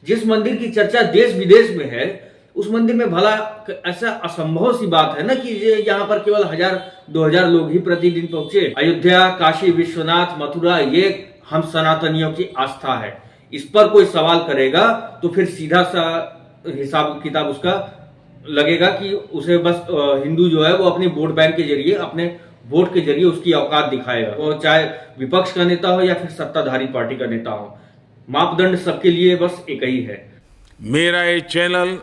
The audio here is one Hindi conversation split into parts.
जिस मंदिर की चर्चा देश विदेश में है, उस मंदिर में भला ऐसा असंभव सी बात है ना कि यहाँ पर केवल 1000-2000 लोग ही प्रतिदिन पहुंचे। अयोध्या, काशी विश्वनाथ, मथुरा, ये हम सनातनियों की आस्था है। इस पर कोई सवाल करेगा तो फिर सीधा सा हिसाब किताब उसका लगेगा कि उसे बस हिंदू जो है वो अपनी वोट बैंक के जरिए, अपने वोट के जरिए उसकी औकात दिखाएगा, वो चाहे विपक्ष का नेता हो या फिर सत्ताधारी पार्टी का नेता हो। मापदंड सबके लिए बस एक ही है। मेरा ये चैनल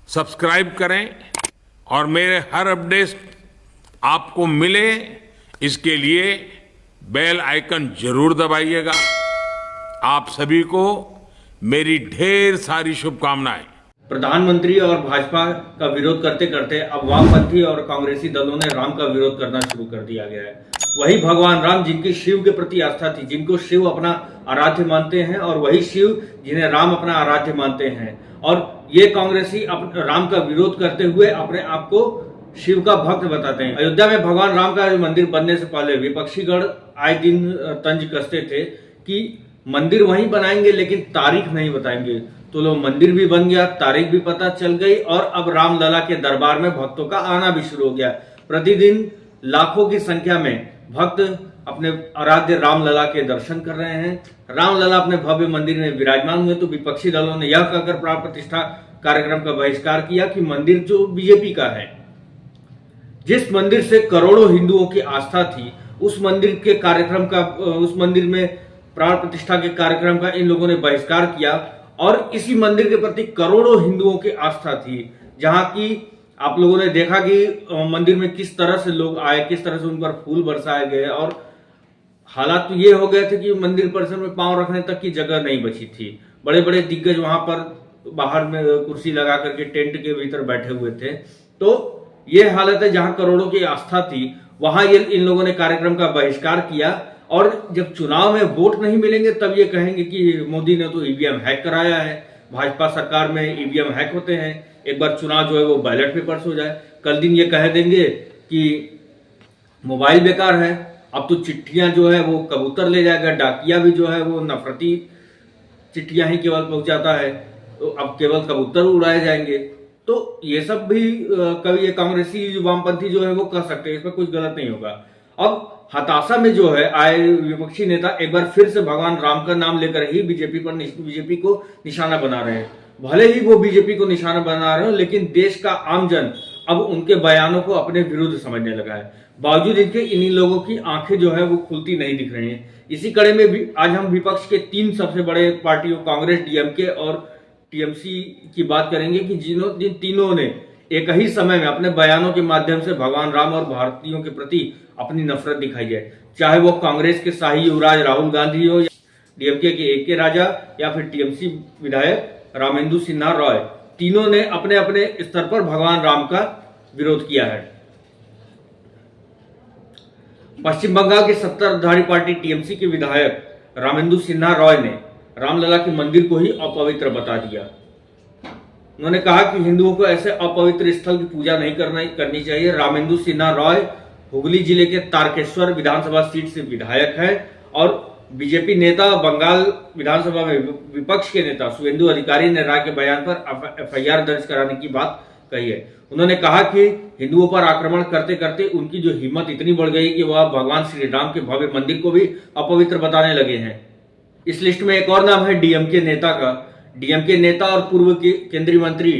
सब्सक्राइब करें और मेरे हर अपडेट आपको मिले, इसके लिए बेल आइकन जरूर दबाइएगा। आप सभी को मेरी ढेर सारी शुभकामनाएं। प्रधानमंत्री और भाजपा का विरोध करते करते अब वामपंथी और कांग्रेसी दलों ने राम का विरोध करना शुरू कर दिया गया है। वही भगवान राम जिनकी शिव के प्रति आस्था थी, जिनको शिव अपना आराध्य मानते हैं, और वही शिव जिन्हें राम अपना आराध्य मानते हैं, और ये कांग्रेसी राम का विरोध करते हुए अपने आप को शिव का भक्त बताते हैं। अयोध्या में भगवान राम का मंदिर बनने से पहले विपक्षी गण आए दिन तंज कसते थे कि मंदिर वहीं बनाएंगे लेकिन तारीख नहीं बताएंगे। तो लो मंदिर भी बन गया, तारीख भी पता चल गई, और अब रामलला के दरबार में भक्तों का आना भी शुरू हो गया। प्रतिदिन लाखों की संख्या में भक्त अपने आराध्य रामलला के दर्शन कर रहे हैं। रामलला अपने भव्य मंदिर में विराजमान हुए तो विपक्षी दलों ने यह कहकर प्राण प्रतिष्ठा कार्यक्रम का बहिष्कार किया कि मंदिर जो बीजेपी का है, जिस मंदिर से करोड़ों हिंदुओं की आस्था थी, उस मंदिर के कार्यक्रम का, उस मंदिर में प्राण प्रतिष्ठा के कार्यक्रम का इन लोगों ने बहिष्कार किया। और इसी मंदिर के प्रति करोड़ों हिंदुओं की आस्था थी, जहां की आप लोगों ने देखा कि मंदिर में किस तरह से लोग आए, किस तरह से उन पर फूल बरसाए गए, और हालात तो ये हो गए थे कि मंदिर परिसर में पांव रखने तक की जगह नहीं बची थी। बड़े बड़े दिग्गज वहां पर बाहर में कुर्सी लगा करके टेंट के भीतर बैठे हुए थे। तो ये हालत है, जहां करोड़ों की आस्था थी वहां ये इन लोगों ने कार्यक्रम का बहिष्कार किया। और जब चुनाव में वोट नहीं मिलेंगे तब ये कहेंगे कि मोदी ने तो ईवीएम हैक कराया है। भाजपा सरकार में ईवीएम हैक होते हैं, एक बार चुनाव जो है वो बैलेट पेपर्स हो जाए। कल दिन ये कह देंगे कि मोबाइल बेकार है, अब तो चिट्ठियां जो है वो कबूतर ले जाएगा, डाकिया भी जो है वो नफरती चिट्ठियां ही केवल पहुंचाता है, तो अब केवल कबूतर उड़ाए जाएंगे। तो ये सब भी कभी ये कांग्रेसी वामपंथी जो है वो कह सकते हैं, इसमें कुछ गलत नहीं होगा। अब हताशा में जो है आए विपक्षी नेता एक बार फिर से भगवान राम का नाम लेकर ही बीजेपी को निशाना बना रहे हैं। भले ही वो बीजेपी को निशाना बना रहे हो, लेकिन देश का आमजन अब उनके बयानों को अपने विरुद्ध समझने लगा है। बावजूद इनके इन्हीं लोगों की आंखें जो है वो खुलती नहीं दिख रही हैं। इसी कड़े में भी आज हम विपक्ष के 3 सबसे बड़े पार्टियों कांग्रेस, डीएमके और टीएमसी की बात करेंगे कि जिन तीनों ने एक ही समय में अपने बयानों के माध्यम से भगवान राम और भारतीयों के प्रति अपनी नफरत दिखाई है। चाहे वो कांग्रेस के शाही युवराज राहुल गांधी हो, या डीएमके के एके राजा, या फिर टीएमसी विधायक रामेंदु सिन्हा रॉय, तीनों ने अपने अपने स्तर पर भगवान राम का विरोध किया है। पश्चिम बंगाल की सत्ताधारी पार्टी टीएमसी के विधायक रामेंदु सिन्हा रॉय ने रामलला के मंदिर को ही अपवित्र बता दिया। उन्होंने कहा कि हिंदुओं को ऐसे अपवित्र स्थल की पूजा नहीं करनी चाहिए। रामेंदु सिन्हा रॉय हुगली जिले के तारकेश्वर विधानसभा सीट से विधायक है और बीजेपी नेता। बंगाल विधानसभा में विपक्ष के नेता शुवेंदु अधिकारी ने राय के बयान पर एफआईआर दर्ज कराने की बात कही है। उन्होंने कहा कि हिंदुओं पर आक्रमण करते करते उनकी जो हिम्मत इतनी बढ़ गई कि वह भगवान श्री राम के भव्य मंदिर को भी अपवित्र बताने लगे हैं। इस लिस्ट में एक और नाम है डीएमके नेता का। डीएमके नेता और पूर्व केंद्रीय मंत्री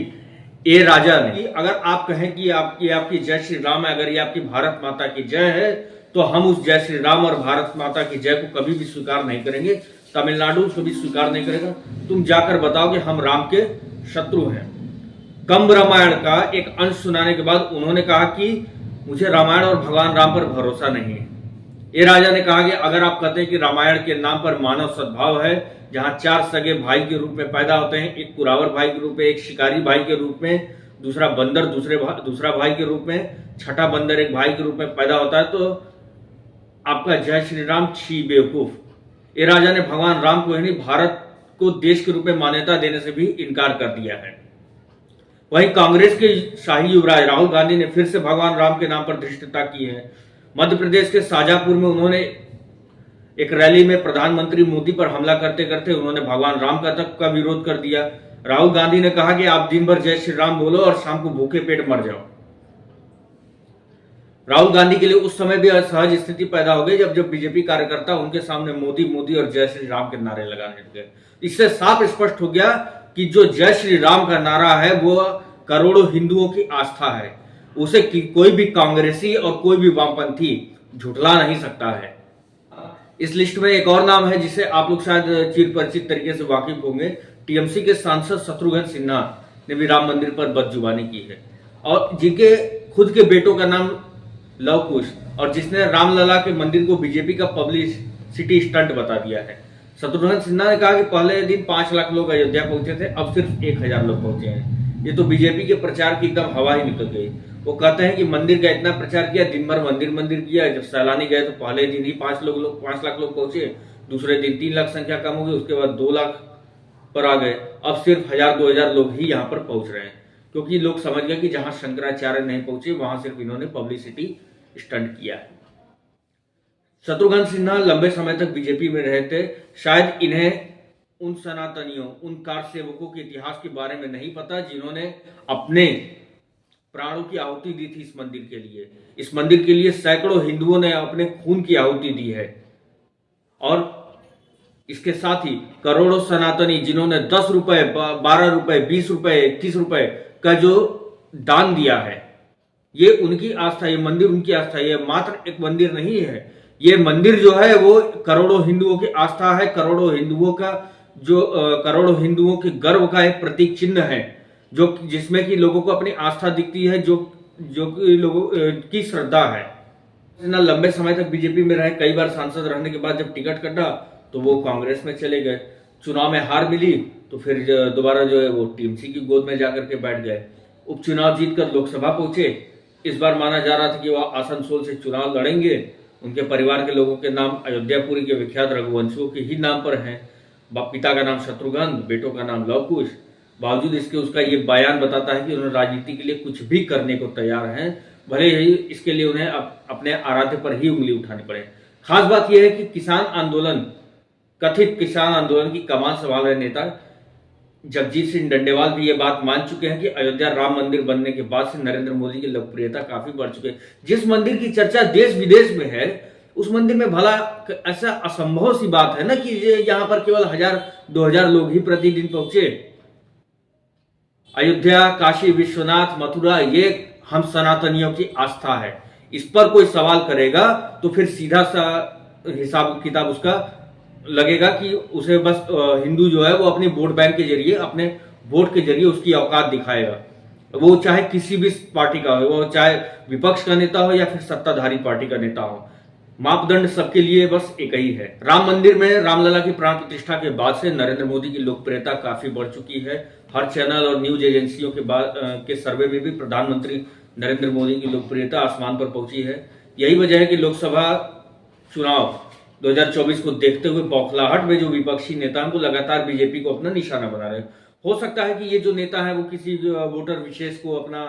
ए राजा ने, अगर आप कहें कि आपकी जय श्री राम है, अगर ये आपकी भारत माता की जय है, तो हम उस जय श्री राम और भारत माता की जय को कभी भी स्वीकार नहीं करेंगे। तमिलनाडु कभी स्वीकार नहीं करेगा। तुम जाकर बताओ कि हम राम के शत्रु हैं। कंब रामायण का एक अंश सुनाने के बाद उन्होंने कहा कि मुझे रामायण और भगवान राम पर भरोसा नहीं है। ए राजा ने कहा कि अगर आप कहते हैं कि रामायण के नाम पर मानव सद्भाव है, जहां 4 सगे भाई के रूप में पैदा होते हैं, एक कुरावर भाई के रूप में, एक शिकारी भाई के रूप में, दूसरा बंदर दूसरा भाई के रूप में, छठा बंदर एक भाई के रूप में पैदा होता है, तो आपका जय श्री राम छी बेवकूफ। ए राजा ने भगवान राम को ही नहीं, भारत को देश के रूप में मान्यता देने से भी इनकार कर दिया है। वहीं कांग्रेस के शाही युवराज राहुल गांधी ने फिर से भगवान राम के नाम पर धृष्टता की है। मध्य प्रदेश के शाजापुर में उन्होंने एक रैली में प्रधानमंत्री मोदी पर हमला करते करते उन्होंने भगवान राम का तक का विरोध कर दिया। राहुल गांधी ने कहा कि आप दिन भर जय श्री राम बोलो और शाम को भूखे पेट मर जाओ। राहुल गांधी के लिए उस समय भी असहज स्थिति पैदा हो गई जब बीजेपी कार्यकर्ता उनके सामने मोदी मोदी और जय श्री राम के नारे लगाने लगे। इससे साफ स्पष्ट हो गया कि जो जय श्री राम का नारा है वो करोड़ों हिंदुओं की आस्था है, उसे कोई भी कांग्रेसी और कोई भी वामपंथी झुठला नहीं सकता है। इस लिस्ट में एक और नाम है जिसे आप लोग शायद चिरपरिचित तरीके से वाकिफ होंगे। टीएमसी के सांसद शत्रुघ्न सिन्हा ने भी राम मंदिर पर बदजुबानी की है और जिनके खुद के बेटों का नाम लव कुश और जिसने रामलला के मंदिर को बीजेपी का पब्लिसिटी स्टंट बता दिया है। शत्रुघ्न सिन्हा ने कहा कि पहले दिन 5 लाख लोग अयोध्या पहुंचे थे, अब सिर्फ 1000 लोग पहुंचे हैं। ये तो बीजेपी के प्रचार की एकदम हवा ही निकल गई। वो कहते हैं कि मंदिर का इतना प्रचार किया, दिन भर मंदिर किया, जब सैलानी गए तो पहले दिन ही 5 लाख लोग पहुंचे, दूसरे दिन 3 लाख संख्या कम हो गई, उसके बाद 2 लाख पर आ गए। अब सिर्फ 1000-2000 लोग ही यहाँ पर पहुंच रहे हैं क्योंकि लोग समझ गए कि जहां शंकराचार्य नहीं पहुंचे वहां सिर्फ इन्होंने पब्लिसिटी स्टंट किया है। शत्रुघ्न सिन्हा लंबे समय तक बीजेपी में रहे थे, शायद इन्हें उन सनातनियों, उन कार सेवकों के इतिहास के बारे में नहीं पता जिन्होंने अपने प्राणों की आहुति दी थी इस मंदिर के लिए। इस मंदिर के लिए सैकड़ों हिंदुओं ने अपने खून की आहुति दी है और इसके साथ ही करोड़ों सनातनी जिन्होंने 10 रुपए, 12 रुपए, 20 रुपए, 21 रुपए का जो दान दिया है, ये उनकी आस्था, ये मंदिर उनकी आस्था, ये मात्र एक मंदिर नहीं है। ये मंदिर जो है वो करोड़ों हिंदुओं की आस्था है, करोड़ों हिंदुओं के गर्व का एक प्रतीक चिन्ह है, जो जिसमें कि लोगों को अपनी आस्था दिखती है, जो कि लोगों की श्रद्धा है। लंबे समय तक बीजेपी में रहे, कई बार सांसद रहने के बाद जब टिकट कटा तो वो कांग्रेस में चले गए। चुनाव में हार मिली तो फिर दोबारा जो है वो टीएमसी की गोद में जाकर के बैठ गए। उपचुनाव जीतकर लोकसभा पहुंचे। इस बार माना जा रहा था कि वह आसनसोल से चुनाव लड़ेंगे। उनके परिवार के लोगों के नाम अयोध्यापुरी के विख्यात रघुवंशियों के ही नाम पर हैं। पिता का नाम शत्रुघ्न, बेटों का नाम लवकुश। बावजूद इसके उसका ये बयान बताता है कि उन्होंने राजनीति के लिए कुछ भी करने को तैयार हैं, भले ही इसके लिए उन्हें अपने आराध्य पर ही उंगली उठानी पड़े। खास बात यह है कि कथित किसान आंदोलन की कमान संभाल रहे नेता जगजीत सिंह डंडेवाल भी ये बात मान चुके हैं कि अयोध्या राम मंदिर बनने के बाद से नरेंद्र मोदी की लोकप्रियता काफी बढ़ चुकी है। जिस मंदिर की चर्चा देश विदेश में है, उस मंदिर में भला ऐसा असंभव सी बात है ना कि यहाँ पर केवल 1000-2000 लोग ही प्रतिदिन पहुंचे। अयोध्या, काशी विश्वनाथ, मथुरा, ये हम सनातनियों की आस्था है। इस पर कोई सवाल करेगा तो फिर सीधा सा हिसाब किताब उसका लगेगा कि उसे बस हिंदू जो है वो अपनी वोट बैंक के जरिए, अपने वोट के जरिए उसकी औकात दिखाएगा। वो चाहे किसी भी पार्टी का हो, वो चाहे विपक्ष का नेता हो या फिर सत्ताधारी पार्टी का नेता हो, मापदंड सबके लिए बस एक ही है। राम मंदिर में रामलला की प्राण प्रतिष्ठा के बाद से नरेंद्र मोदी की लोकप्रियता काफी बढ़ चुकी है। हर चैनल और न्यूज एजेंसियों के सर्वे में भी प्रधानमंत्री नरेंद्र मोदी की लोकप्रियता आसमान पर पहुंची है। यही वजह है कि लोकसभा चुनाव 2024 को देखते हुए बौखलाहट में जो विपक्षी नेता हैं वो लगातार बीजेपी को अपना निशाना बना रहे हैं। हो सकता है कि ये जो नेता है वो किसी वोटर विशेष को अपना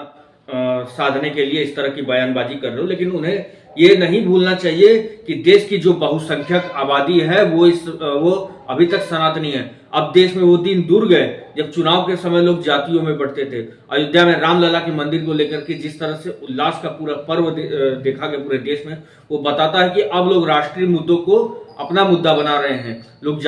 साधने के लिए इस तरह की बयानबाजी कर रहे हो, लेकिन उन्हें ये नहीं भूलना चाहिए कि देश की जो बहुसंख्यक आबादी है वो अभी तक सनातनी है। अब देश में वो दिन दूर गए जब चुनाव के समय लोग जातियों में बढ़ते थे। अयोध्या में रामलला के मंदिर को लेकर के जिस तरह से उल्लास का पूरा पर्व देखा गया पूरे देश में, वो बताता है कि अब लोग राष्ट्रीय मुद्दों को अपना मुद्दा बना रहे हैं। लोग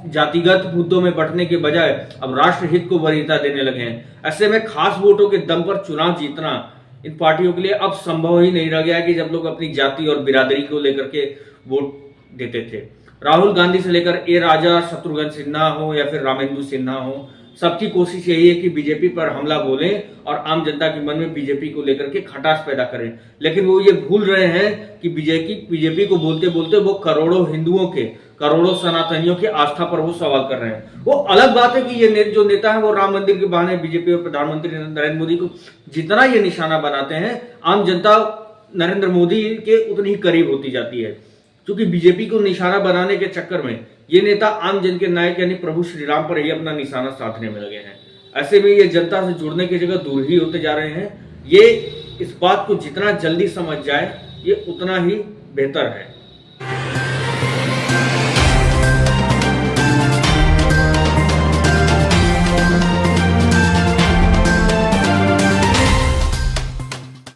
जातिगत मुद्दों में बंटने के बजाय अब राष्ट्रहित को वरीयता देने लगे हैं। ऐसे में खास वोटों के दम पर चुनाव जीतना इन पार्टियों के लिए अब संभव ही नहीं रह गया कि जब लोग अपनी जाति और बिरादरी को लेकर के वोट देते थे। राहुल गांधी से लेकर ए राजा, शत्रुघ्न सिन्हा हो या फिर रामेंद्र सिन्हा हो, सबकी कोशिश यही है कि बीजेपी पर हमला बोलें और आम जनता के मन में बीजेपी को लेकर के खटास पैदा करें। लेकिन वो ये भूल रहे हैं कि बीजेपी को बोलते बोलते वो करोड़ों हिंदुओं के, करोड़ों सनातनियों की आस्था पर वो सवाल कर रहे हैं। वो अलग बात है कि ये जो नेता है वो राम मंदिर के बहाने बीजेपी और प्रधानमंत्री नरेंद्र मोदी को जितना ये निशाना बनाते हैं, आम जनता नरेंद्र मोदी के उतनी ही करीब होती जाती है। क्योंकि बीजेपी को निशाना बनाने के चक्कर में ये नेता आम जन के नायक यानी प्रभु श्री राम पर ही अपना निशाना साधने में लगे हैं। ऐसे में ये जनता से जुड़ने की जगह दूर ही होते जा रहे हैं। ये इस बात को जितना जल्दी समझ जाए ये उतना ही बेहतर है।